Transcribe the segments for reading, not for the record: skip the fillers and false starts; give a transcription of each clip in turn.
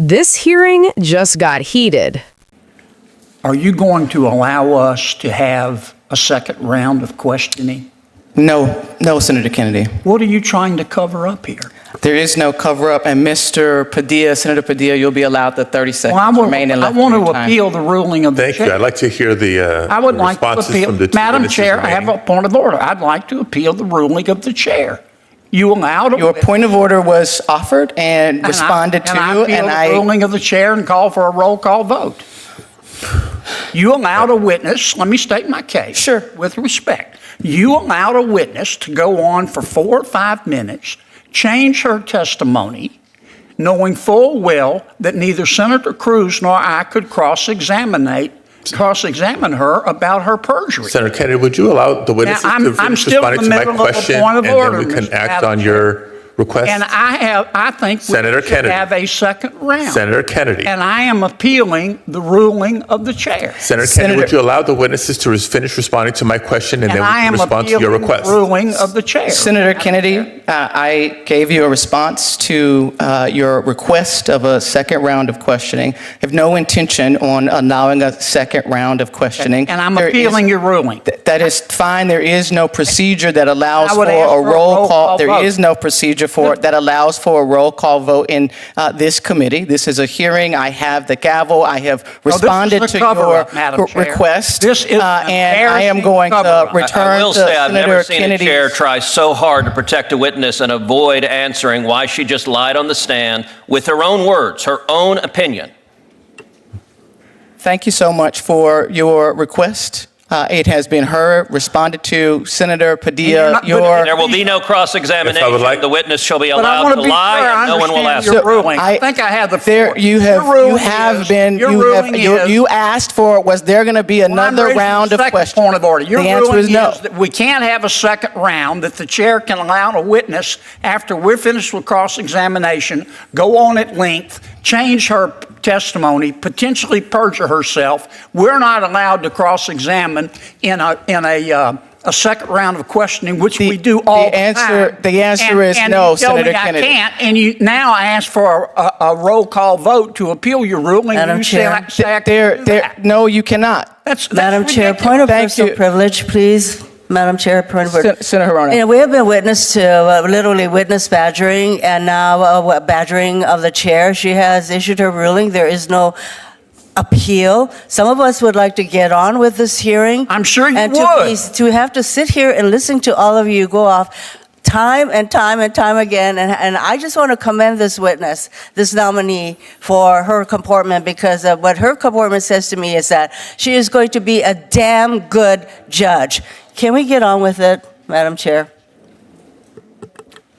This hearing just got heated. Are you going to allow us to have a second round of questioning? No, Senator Kennedy. What are you trying to cover up here? There is no cover-up, and Mr. Padilla, Senator Padilla, you'll be allowed the 30 seconds remaining I left want of your to time. appeal the ruling of the Thank chair. you. I'd like to hear the I would like to responses appeal. from the two Madam witnesses Chair, I have a remaining. point of order. I'd like to appeal the ruling of the chair. You allowed Your point of order was offered and responded to, and I appeal the ruling of the chair and call for a roll call vote. You allowed a witness, let me state my case. Sure. With respect. You allowed a witness to go on for 4 or 5 minutes, change her testimony, knowing full well that neither Senator Cruz nor I could cross-examine her about her perjury. Senator Kennedy, would you allow the witnesses Now, to I'm finish still in responding the to my middle of a question, point of and order, then we can Mr. act Madam on Chair. your request? And I think Senator we should Kennedy. have a second round. Senator Kennedy. And I am appealing the ruling of the chair. Senator Kennedy, would you allow the witnesses to finish responding to my question, and then we I can am respond to your appealing request? the ruling of the chair. Senator Kennedy, I gave you a response to your request of a second round of questioning. I have no intention on allowing a second round of questioning. And I'm appealing your ruling. That is fine. There is no procedure that allows I for would ask a for a roll roll call. call There vote. is no procedure for it that allows for a roll call vote in this committee. This is a hearing. I have the gavel. I have responded this is a to your cover-up, Madam Chair. request. This is an and I am embarrassing going to cover-up. return I will to say I've Senator never seen Kennedy's. a chair try so hard to protect a witness and avoid answering why she just lied on the stand with her own words, her own opinion. Thank you so much for your request. It has been heard, responded to. Senator Padilla, There will be no cross-examination. If I would like- The witness shall be But I allowed want to to be lie, clear, I and no one will ask. understand your ruling. I think I have the floor. You asked for, was there going to be another round of questions? Point of order. Your The answer ruling is no. that we can't have a second round, that the chair can allow a witness, after we're finished with cross-examination, go on at length, change her testimony, potentially perjure herself. We're not allowed to cross-examine in a second round of questioning, which we do all the time. The answer is no, you tell Senator me Kennedy. I can't, and you now ask for a roll call vote to appeal your ruling. Madam and you Chair. say I can do that. No, you cannot. That's Madam Chair, ridiculous. point of Thank personal you. privilege, please. Madam Chair, point of order. Senator Hirona. You know, we have been witness to literally witness badgering and now badgering of the chair. She has issued her ruling. There is no appeal. Some of us would like to get on with this hearing. I'm sure you and would. To have to sit here and listen to all of you go off time and time and time again. And I just want to commend this witness, this nominee, for her comportment, because what her comportment says to me is that she is going to be a damn good judge. Can we get on with it, Madam Chair?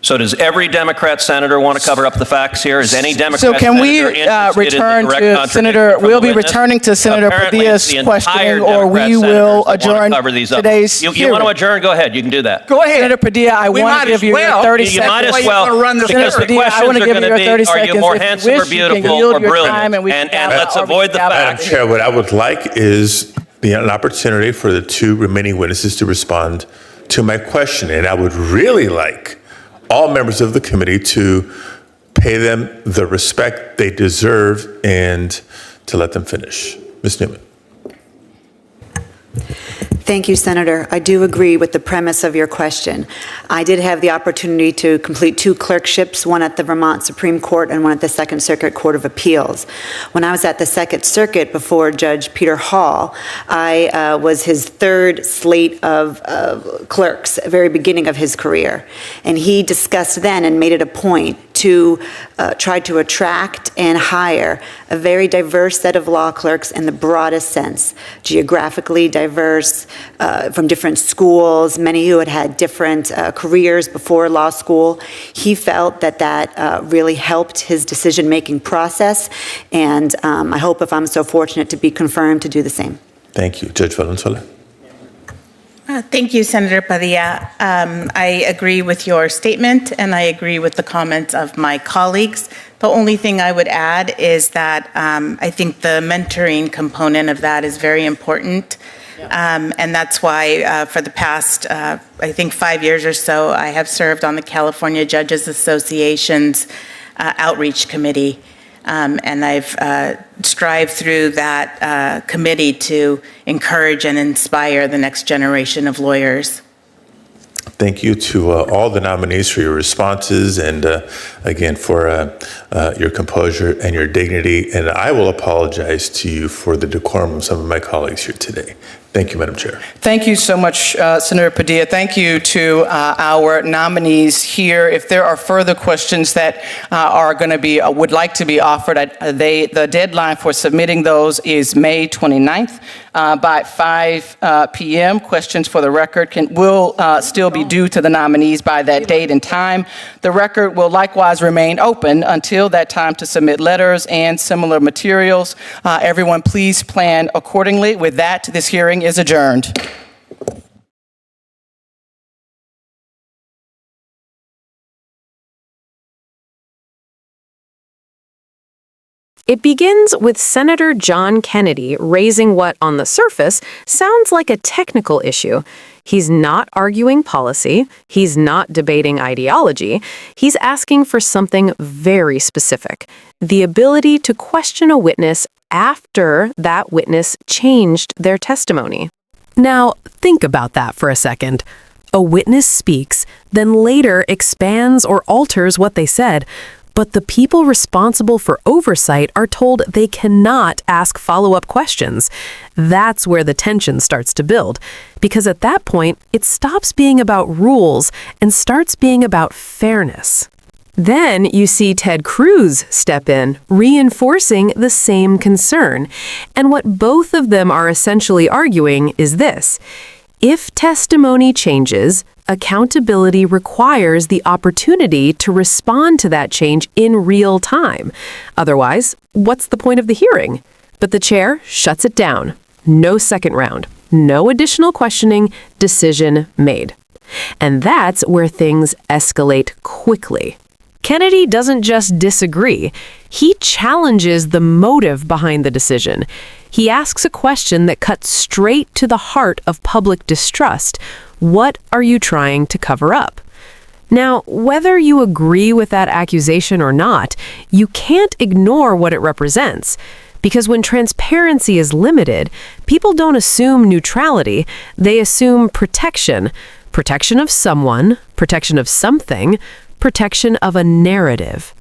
So does every Democrat senator want to cover up the facts here? Is any Democrat So can we senator interested return in the direct to contradiction Senator, from we'll the be witness? returning to Senator Apparently, Padilla's it's the entire questioning, or Democrat we will senators that want to adjourn cover these up. today's You want hearing. to adjourn? Go ahead. You can do that. Go ahead. Senator Padilla, I We want might to give as you well. your 30 You seconds. might as Well, you're well, gonna run this because Senator the Padilla, I questions want to are give going you to your 30 be, are you seconds. more If you handsome or wish, you can beautiful yield or your brilliant? time and we can And have let's our avoid the gavel. Madam facts. Chair, what I would like is an opportunity for the two remaining witnesses to respond to my question. And I would really like all members of the committee to pay them the respect they deserve and to let them finish. Ms. Newman. Thank you, Senator. I do agree with the premise of your question. I did have the opportunity to complete 2 clerkships, one at the Vermont Supreme Court and one at the Second Circuit Court of Appeals. When I was at the Second Circuit before Judge Peter Hall, I was his 3rd slate of clerks, at the very beginning of his career. And he discussed then and made it a point to try to attract and hire a very diverse set of law clerks in the broadest sense, geographically diverse, from different schools, many who had had different careers before law school. He felt that that really helped his decision-making process, and I hope, if I'm so fortunate to be confirmed, to do the same. Thank you. Judge Valenzuela. Thank you, Senator Padilla. I agree with your statement, and I agree with the comments of my colleagues. The only thing I would add is that I think the mentoring component of that is very important. And that's why for the past, I think 5 years or so, I have served on the California Judges Association's outreach committee. And I've strived through that committee to encourage and inspire the next generation of lawyers. Thank you to all the nominees for your responses and, again, for your composure and your dignity. And I will apologize to you for the decorum of some of my colleagues here today. Thank you, Madam Chair. Thank you so much, Senator Padilla. Thank you to our nominees here. If there are further questions that are going to be, would like to be offered, the deadline for submitting those is May 29th by 5 p.m. Questions for the record will still be due to the nominees by that date and time. The record will likewise remain open until that time to submit letters and similar materials. Everyone, please plan accordingly. With that, this hearing is adjourned. It begins with Senator John Kennedy raising what, on the surface, sounds like a technical issue. He's not arguing policy. He's not debating ideology. He's asking for something very specific: the ability to question a witness after that witness changed their testimony. Now, think about that for a second. A witness speaks, then later expands or alters what they said, but the people responsible for oversight are told they cannot ask follow-up questions. That's where the tension starts to build, because at that point, it stops being about rules and starts being about fairness. Then you see Ted Cruz step in, reinforcing the same concern. And what both of them are essentially arguing is this: if testimony changes, accountability requires the opportunity to respond to that change in real time. Otherwise, what's the point of the hearing? But the chair shuts it down. No second round. No additional questioning. Decision made. And that's where things escalate quickly. Kennedy doesn't just disagree. He challenges the motive behind the decision. He asks a question that cuts straight to the heart of public distrust. What are you trying to cover up? Now, whether you agree with that accusation or not, you can't ignore what it represents. Because when transparency is limited, people don't assume neutrality, they assume protection. Protection of someone, protection of something, protection of a narrative.